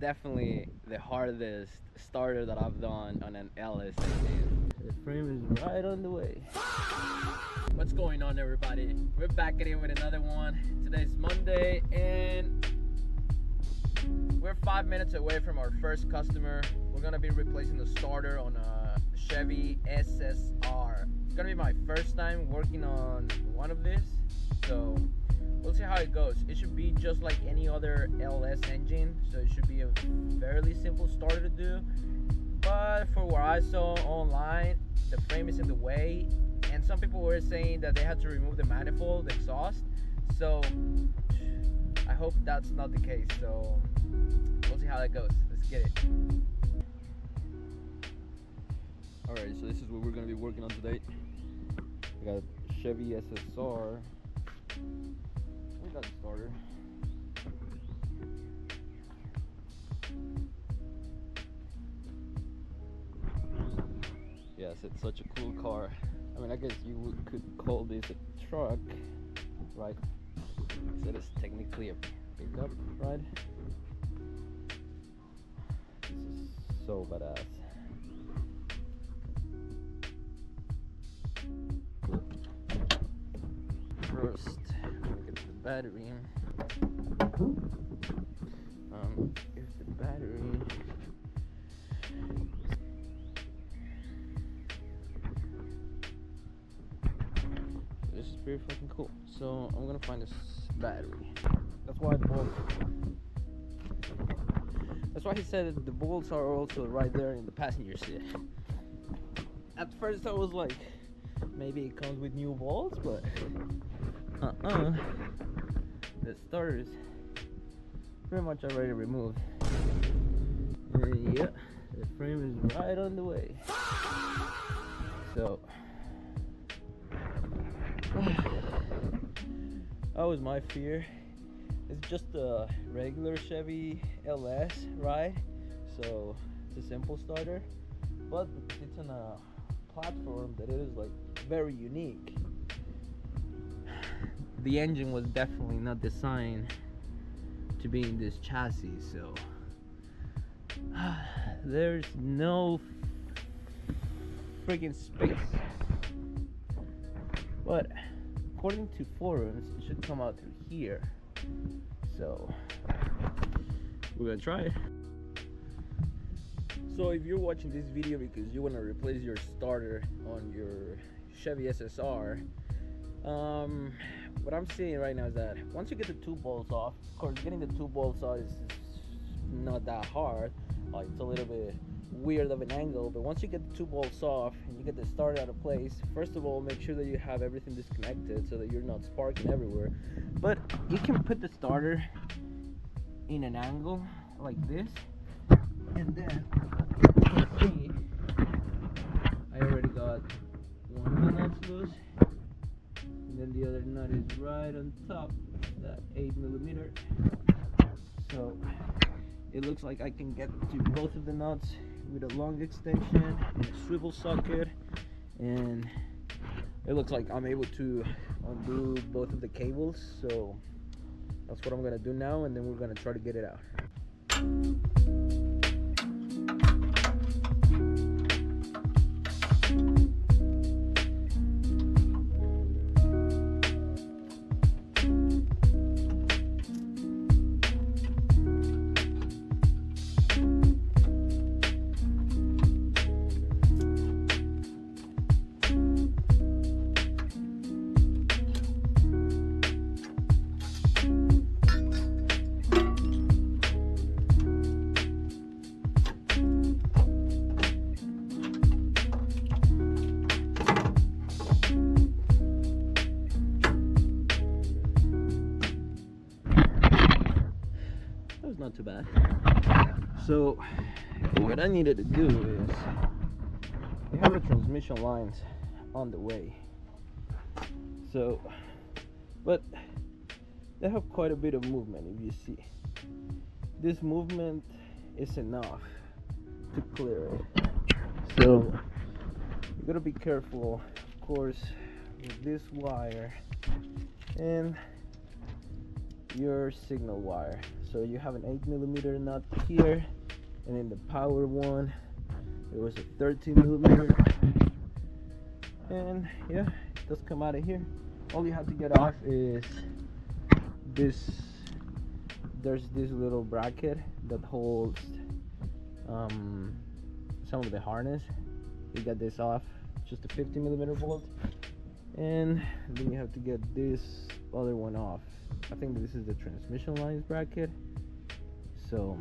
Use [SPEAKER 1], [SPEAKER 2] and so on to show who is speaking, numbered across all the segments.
[SPEAKER 1] definitely the hardest starter that I've done on an LS engine. The frame is right on the way. What's going on, everybody? We're back at it with another one. Today's Monday and we're 5 minutes away from our first customer. We're gonna be replacing the starter on a Chevy SSR. It's gonna be my first time working on one of these, so we'll see how it goes. It should be just like any other LS engine, so it should be a fairly simple starter to do. But for what I saw online, the frame is in the way, and some people were saying that they had to remove the manifold, the exhaust. So I hope that's not the case. So we'll see how that goes. Let's get it. Alright, so this is what we're going to be working on today. We got Chevy SSR. We got the starter. Yes, it's such a cool car. I mean, I guess you could call this a truck, right? So it's technically a pickup, right? This is so badass. First, we'll get the battery. Here's the battery. This is pretty fucking cool. So I'm gonna find this battery. That's why the bolts. That's why he said that the bolts are also right there in the passenger seat. At first I was like, maybe it comes with new bolts, but the starter is pretty much already removed. And yeah, the frame is right on the way. So that was my fear. It's just a regular Chevy LS, right? So it's a simple starter, but it's on a platform that is like very unique. The engine was definitely not designed to be in this chassis, so there's no freaking space. But according to forums, it should come out through here. So we're gonna try it. So if you're watching this video because you want to replace your starter on your Chevy SSR, what I'm seeing right now is that once you get the two bolts off, of course getting the two bolts off is not that hard. It's a little bit weird of an angle, but once you get the two bolts off and you get the starter out of place, first of all, make sure that you have everything disconnected so that you're not sparking everywhere. But you can put the starter in an angle like this, and then I already got one of the nuts loose, and then the other nut is right on top, that 8mm. So it looks like I can get to both of the nuts with a long extension and a swivel socket, and it looks like I'm able to undo both of the cables. So that's what I'm gonna do now, and then we're gonna try to get it out. Not too bad. So what I needed to do is, we have the transmission lines on the way, so but they have quite a bit of movement. If you see, this movement is enough to clear it, so you gotta be careful, of course, with this wire. And your signal wire. So you have an 8mm nut here, and in the power one it was a 13mm, and yeah, it does come out of here. All you have to get off is this. There's this little bracket that holds some of the harness. You get this off, just a 50mm bolt, and then you have to get this other one off. I think this is the transmission lines bracket, so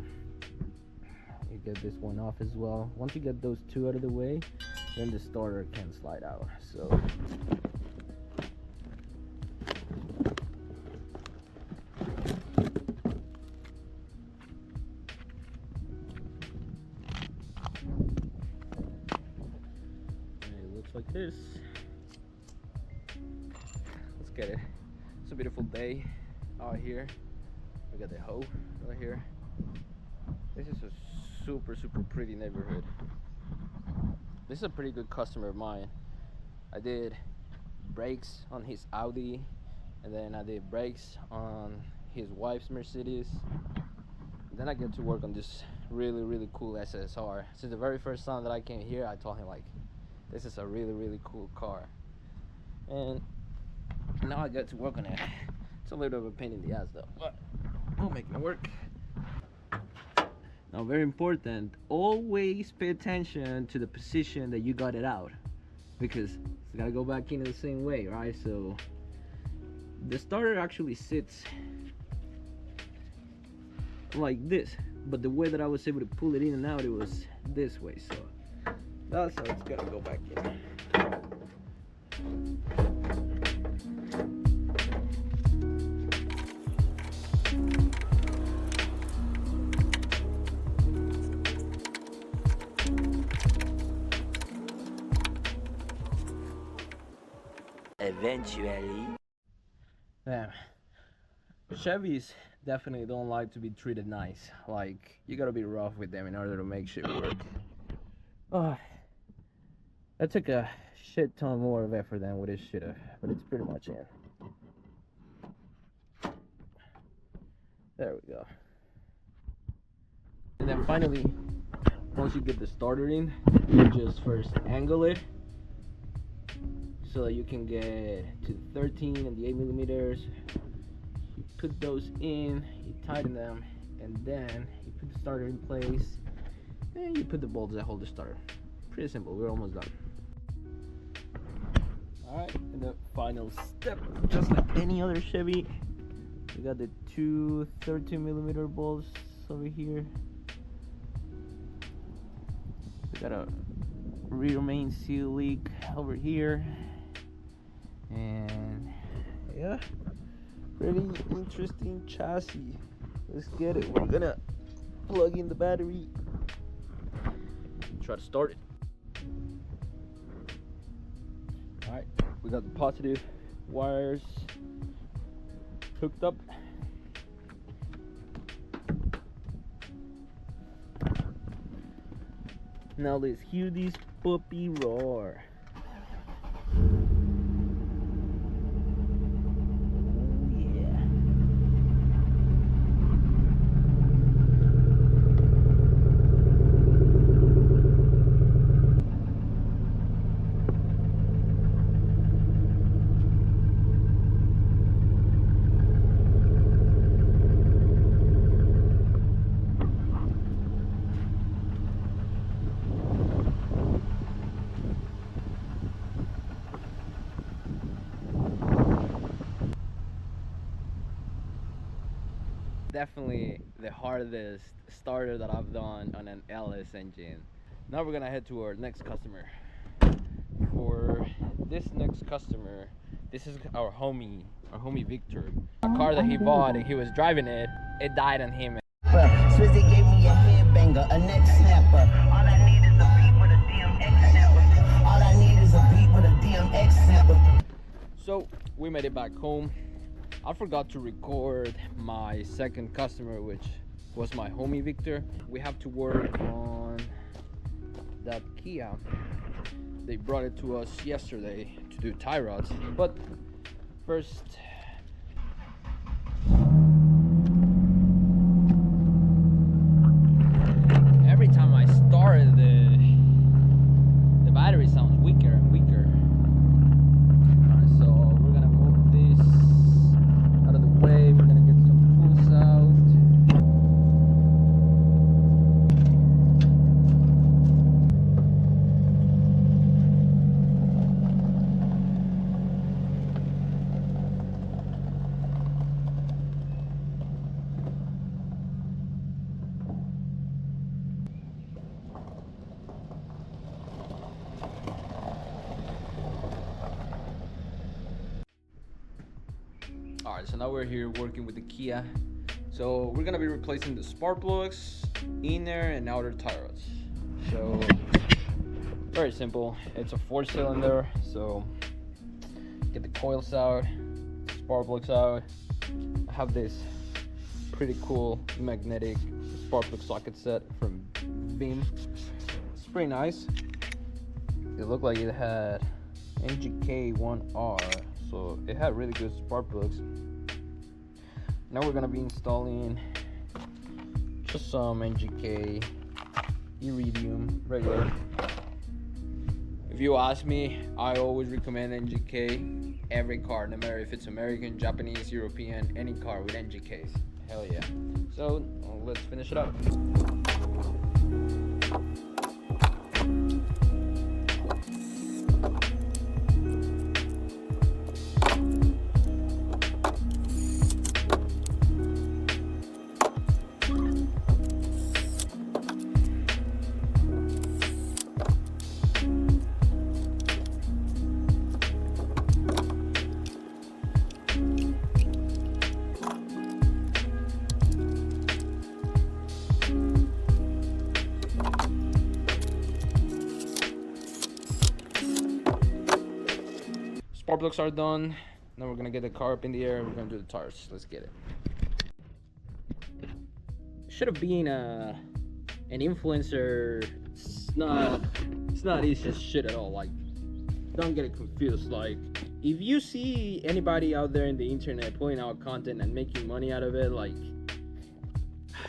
[SPEAKER 1] you get this one off as well. Once you get those two out of the way, then the starter can slide out. So like this. Let's get it. It's a beautiful day out here. We got the hoe right here. This is a super pretty neighborhood. This is a pretty good customer of mine. I did brakes on his Audi, and then I did brakes on his wife's Mercedes. Then I get to work on this really cool SSR. Since the very first time that I came here, I told him, like, this is a really cool car, and now I get to work on it. It's a little bit of a pain in the ass though, but we'll make it work. Now, very important, always pay attention to the position that you got it out, because it's gotta go back in the same way, right? So the starter actually sits like this, but the way that I was able to pull it in and out, it was this way. So that's how it's gonna go back in.
[SPEAKER 2] Eventually.
[SPEAKER 1] Yeah. Chevys definitely don't like to be treated nice. Like, you gotta be rough with them in order to make shit work. Oh, that took a shit ton more of effort than what it should have, but it's pretty much in. There we go. And then finally, once you get the starter in, you just first angle it so that you can get to the 13 and the 8mm. You put those in, you tighten them, and then you put the starter in place, and you put the bolts that hold the starter. Pretty simple. We're almost done. Alright, and the final step, just like any other Chevy, we got the two 13mm bolts over here. We got a rear main seal leak over here, and yeah, pretty interesting chassis. Let's get it. We're gonna plug in the battery, try to start it. Alright, we got the positive wires hooked up. Now let's hear this puppy roar. Definitely the hardest starter that I've done on an LS engine. Now we're gonna head to our next customer. For this next customer, this is our homie Victor. A car that he bought and he was driving it, it died on him.
[SPEAKER 2] Swizzy gave me a headbanger, a neck snapper. All I need is a beat with a DMX snapper. All I need is a beat with a DMX snapper.
[SPEAKER 1] So we made it back home. I forgot to record my second customer, which was my homie Victor. We have to work on that Kia. They brought it to us yesterday to do tie rods, but first Alright, so now we're here working with the Kia. So we're gonna be replacing the spark plugs, inner and outer tire rods. So very simple. It's a 4-cylinder, so get the coils out, spark plugs out. I have this pretty cool magnetic spark plug socket set from Beam. It's pretty nice. It looked like it had NGK1R, so it had really good spark plugs. Now we're gonna be installing just some NGK Iridium regular. If you ask me, I always recommend NGK every car, no matter if it's American, Japanese, European, any car with NGKs. Hell yeah. So let's finish it up. Spark plugs are done. Now we're gonna get the car up in the air. We're gonna do the tires. Let's get it. Should have been an influencer. It's not easy as shit at all. Like, don't get it confused. Like, if you see anybody out there in the internet putting out content and making money out of it, like,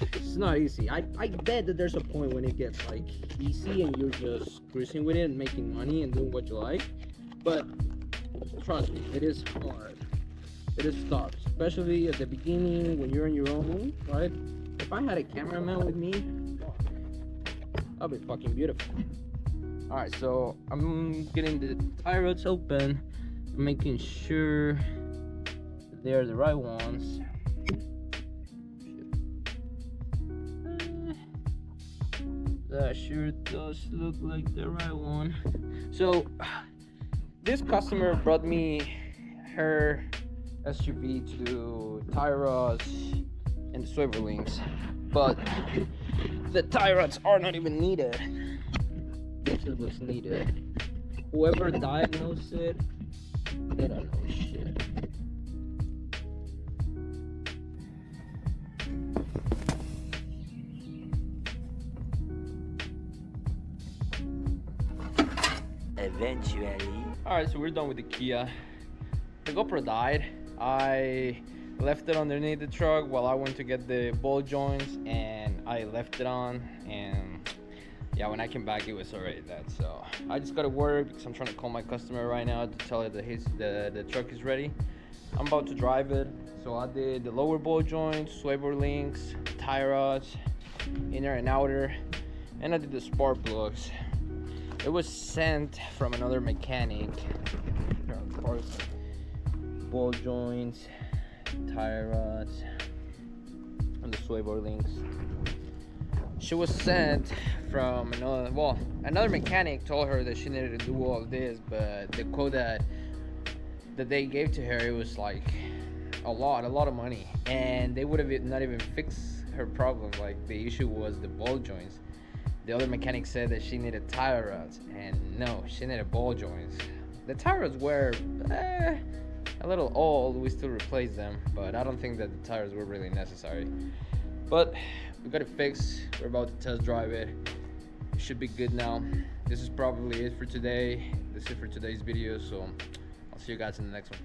[SPEAKER 1] it's not easy. I bet that there's a point when it gets like easy and you're just cruising with it and making money and doing what you like. But trust me, it is hard. It is tough, especially at the beginning when you're on your own, right? If I had a cameraman with me, that'd be fucking beautiful. Alright, so I'm getting the tire rods open, making sure they're the right ones. That sure does look like the right one. So this customer brought me her SUV to do tire rods and the swivel links, but the tire rods are not even needed. This is what's needed. Whoever diagnosed it, they don't know shit.
[SPEAKER 2] Eventually.
[SPEAKER 1] Alright, so we're done with the Kia. The GoPro died. I left it underneath the truck while I went to get the ball joints, and I left it on, and yeah, when I came back it was already dead. So I just got to work because I'm trying to call my customer right now to tell her that the truck is ready. I'm about to drive it. So I did the lower ball joints, swivel links, tire rods, inner and outer, and I did the spark plugs. It was sent from another mechanic. Ball joints, tire rods, and the swivel links. She was sent from another mechanic told her that she needed to do all this, but the quote that they gave to her, it was like a lot of money, and they would have not even fixed her problem. Like, the issue was the ball joints. The other mechanic said that she needed tire rods, and no, she needed ball joints. The tire rods were a little old. We still replaced them, but I don't think that the tires were really necessary. But we got it fixed. We're about to test drive it. It should be good now. This is probably it for today. This is for today's video, so I'll see you guys in the next one.